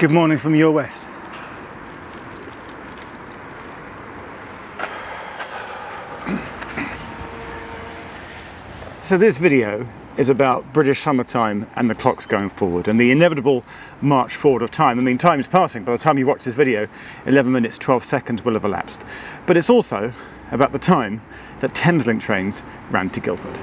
Good morning from your west. So this video is about British summertime and the clocks going forward and the inevitable march forward of time. I mean, time is passing. By the time you watch this video, 11 minutes 12 seconds will have elapsed. But it's also about the time that Thameslink trains ran to Guildford.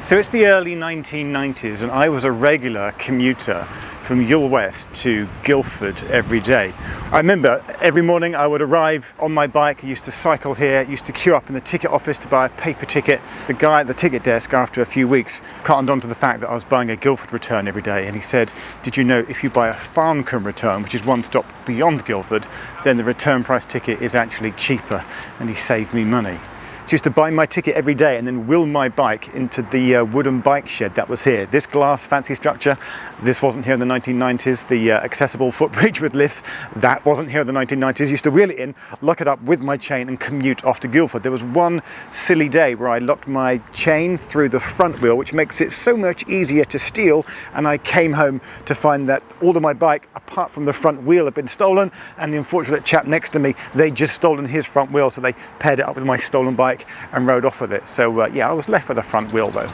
So it's the early 1990s and I was a regular commuter from your west to Guildford every day. I remember every morning I would arrive on my bike. I used to cycle here, used to queue up in the ticket office to buy a paper ticket. The guy at the ticket desk, after a few weeks, cottoned on to the fact that I was buying a Guildford return every day, and he said, "Did you know if you buy a Farncombe return, which is one stop beyond Guildford, then the return price ticket is actually cheaper?" And he saved me money. So I used to buy my ticket every day and then wheel my bike into the wooden bike shed that was here. This glass fancy structure, this wasn't here in the 1990s. The accessible footbridge with lifts, that wasn't here in the 1990s. I used to wheel it in, lock it up with my chain and commute off to Guildford. There was one silly day where I locked my chain through the front wheel, which makes it so much easier to steal, and I came home to find that all of my bike, apart from the front wheel, had been stolen, and the unfortunate chap next to me, they'd just stolen his front wheel, so they paired it up with my stolen bike and rode off with it. So yeah, I was left with a front wheel though.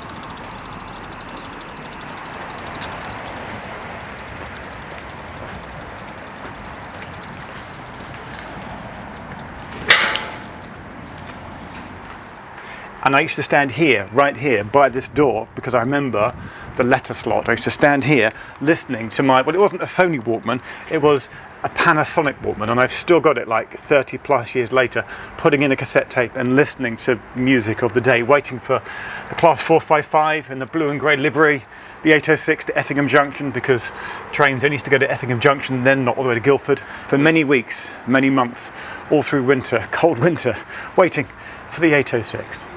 And I used to stand here, right here, by this door, because I remember the letter slot. I used to stand here listening to my, well, it wasn't a Sony Walkman, it was a Panasonic Walkman, and I've still got it like 30 plus years later, putting in a cassette tape and listening to music of the day, waiting for the Class 455 in the blue and grey livery, the 806 to Effingham Junction, because trains only used to go to Effingham Junction, then not all the way to Guildford, for many weeks, many months, all through winter, cold winter, waiting for the 806.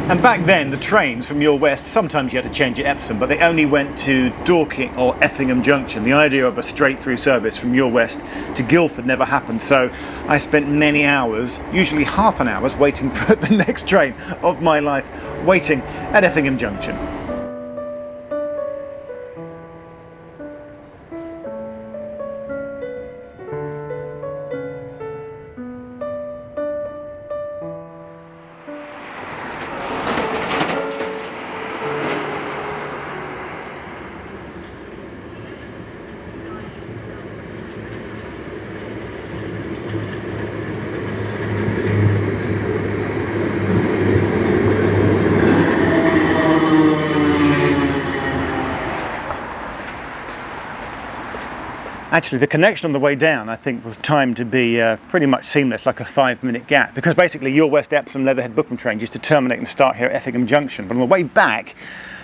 And back then, the trains from your west, sometimes you had to change at Epsom, but they only went to Dorking or Effingham Junction. The idea of a straight through service from your west to Guildford never happened, so I spent many hours, usually half an hour, waiting for the next train of my life, waiting at Effingham Junction. Actually, the connection on the way down, I think, was timed to be pretty much seamless, like a 5-minute gap, because basically your West Epsom Leatherhead Bookham train used to terminate and start here at Effingham Junction. But on the way back,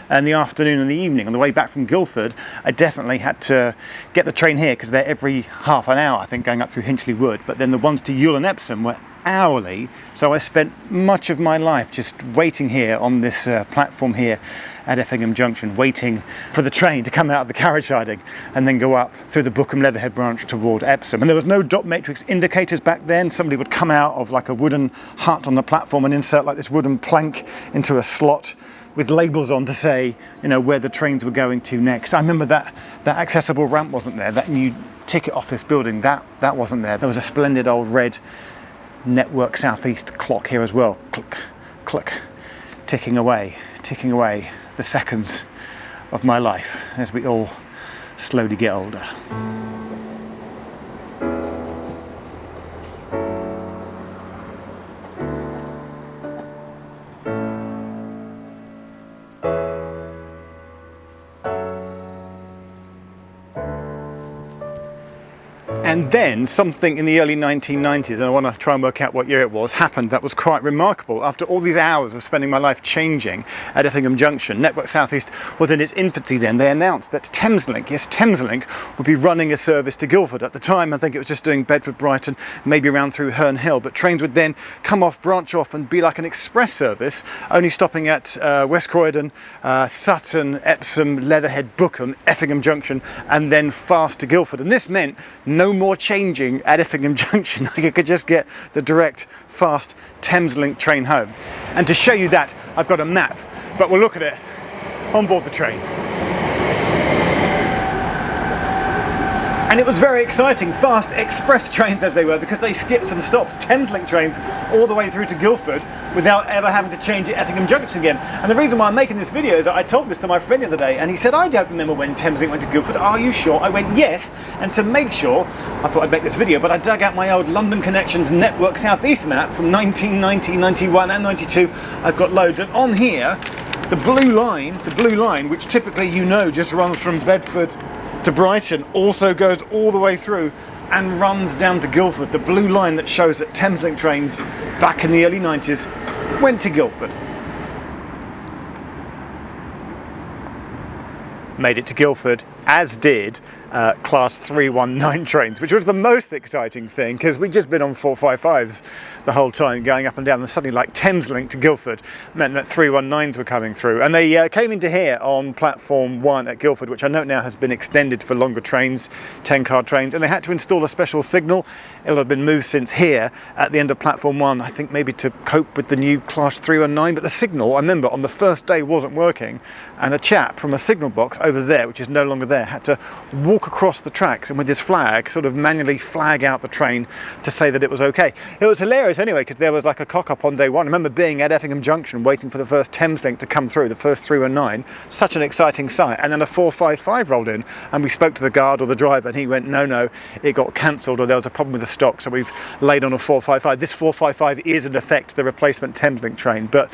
in the afternoon and the evening, on the way back from Guildford, I definitely had to get the train here, because they're every half an hour, I think, going up through Hinchley Wood. But then the ones to Ewell and Epsom were hourly, so I spent much of my life just waiting here on this platform here at Effingham Junction, waiting for the train to come out of the carriage siding and then go up through the Bookham Leatherhead branch toward Epsom. And there was no dot matrix indicators back then. Somebody would come out of like a wooden hut on the platform and insert like this wooden plank into a slot with labels on to say, you know, where the trains were going to next. I remember that accessible ramp wasn't there, that new ticket office building, that wasn't there. There was a splendid old red Network Southeast clock here as well. Click, click, ticking away the seconds of my life as we all slowly get older. And then something in the early 1990s, and I want to try and work out what year it was, happened that was quite remarkable. After all these hours of spending my life changing at Effingham Junction, Network South East was in its infancy then. They announced that Thameslink, yes, Thameslink, would be running a service to Guildford. At the time, I think it was just doing Bedford, Brighton, maybe around through Herne Hill, but trains would then come off, branch off, and be like an express service, only stopping at West Croydon, Sutton, Epsom, Leatherhead, Bookham, Effingham Junction, and then fast to Guildford. And this meant no more changing at Effingham Junction. I could just get the direct, fast Thameslink train home. And to show you that, I've got a map, but we'll look at it on board the train. And it was very exciting, fast express trains as they were, because they skipped some stops, Thameslink trains all the way through to Guildford without ever having to change at Effingham Junction again. And the reason why I'm making this video is that I told this to my friend the other day, and he said, I don't remember when Thameslink went to Guildford. Are you sure? I went, yes. And to make sure, I thought I'd make this video, but I dug out my old London Connections Network South East map from 1990, 91 and 92. I've got loads, and on here, the blue line, which typically you know just runs from Bedford to Brighton, also goes all the way through and runs down to Guildford. The blue line that shows that Thameslink trains back in the early 90s went to Guildford. Made it to Guildford, as did class 319 trains, which was the most exciting thing, because we'd just been on 455s the whole time going up and down, and suddenly like Thameslink to Guildford meant that 319s were coming through, and they came into here on platform 1 at Guildford, which I know now has been extended for longer trains, 10-car trains, and they had to install a special signal. It'll have been moved since here at the end of platform 1, I think maybe to cope with the new class 319, but the signal, I remember on the first day, wasn't working, and a chap from a signal box over there, which is no longer there, had to walk across the tracks and with his flag sort of manually flag out the train to say that it was okay. It was hilarious anyway, because there was like a cock-up on day 1. I remember being at Effingham Junction waiting for the first Thameslink to come through, the first 319, such an exciting sight, and then a 455 rolled in, and we spoke to the guard or the driver, and he went, no, it got cancelled, or there was a problem with the stock, so we've laid on a 455. This 455 is in effect the replacement Thameslink train, but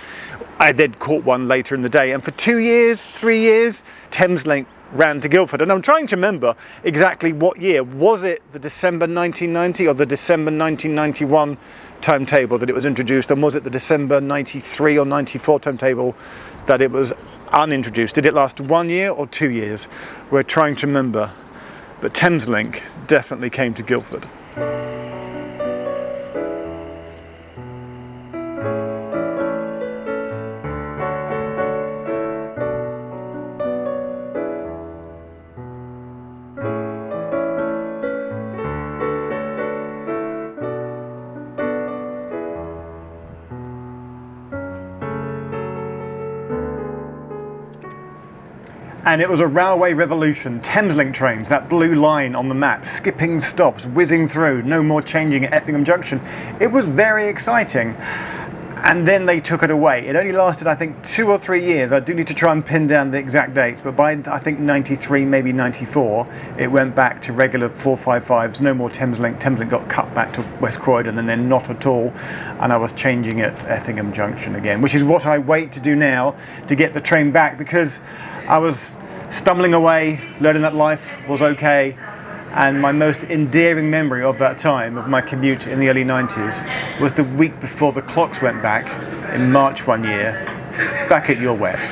I then caught one later in the day, and for 2 years, 3 years, Thameslink ran to Guildford. And I'm trying to remember exactly what year. Was it the December 1990 or the December 1991 timetable that it was introduced, and was it the December 93 or 94 timetable that it was unintroduced? Did it last 1 year or 2 years? We're trying to remember, but Thameslink definitely came to Guildford. And it was a railway revolution. Thameslink trains, that blue line on the map, skipping stops, whizzing through, no more changing at Effingham Junction. It was very exciting. And then they took it away. It only lasted, I think, 2 or 3 years. I do need to try and pin down the exact dates, but by, I think, 93, maybe 94, it went back to regular 455s, no more Thameslink. Thameslink got cut back to West Croydon and then not at all. And I was changing at Effingham Junction again, which is what I wait to do now to get the train back, because I was stumbling away, learning that life was okay, and my most endearing memory of that time, of my commute in the early 90s, was the week before the clocks went back, in March one year, back at Your West.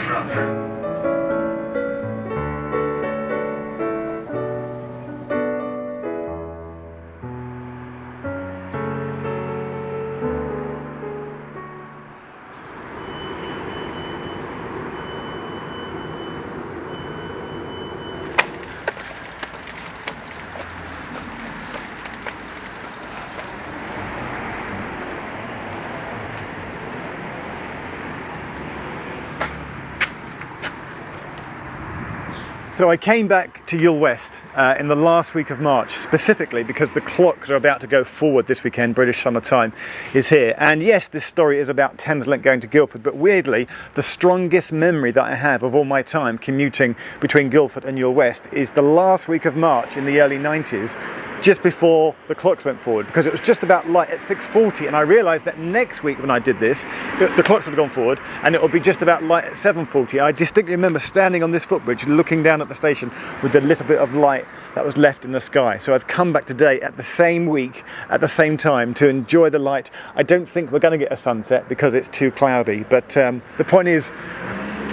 So I came back to Your West in the last week of March, specifically because the clocks are about to go forward this weekend. British summer time is here. And yes, this story is about Thameslink going to Guildford, but weirdly, the strongest memory that I have of all my time commuting between Guildford and Your West is the last week of March in the early 90s, just before the clocks went forward, because it was just about light at 6:40, and I realised that next week when I did this, the clocks would have gone forward and it would be just about light at 7:40. I distinctly remember standing on this footbridge looking down at the station with a little bit of light that was left in the sky. So I've come back today at the same week, at the same time, to enjoy the light. I don't think we're going to get a sunset because it's too cloudy, but the point is,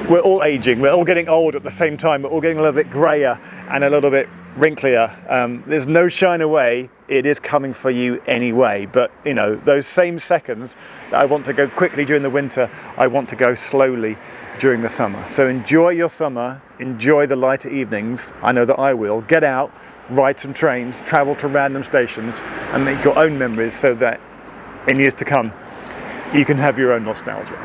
we're all aging, we're all getting old at the same time, we're all getting a little bit greyer and a little bit wrinklier. There's no shine away, it is coming for you anyway, but you know, those same seconds that I want to go quickly during the winter, I want to go slowly during the summer. So enjoy your summer, enjoy the lighter evenings. I know that I will. Get out, ride some trains, travel to random stations and make your own memories so that in years to come you can have your own nostalgia.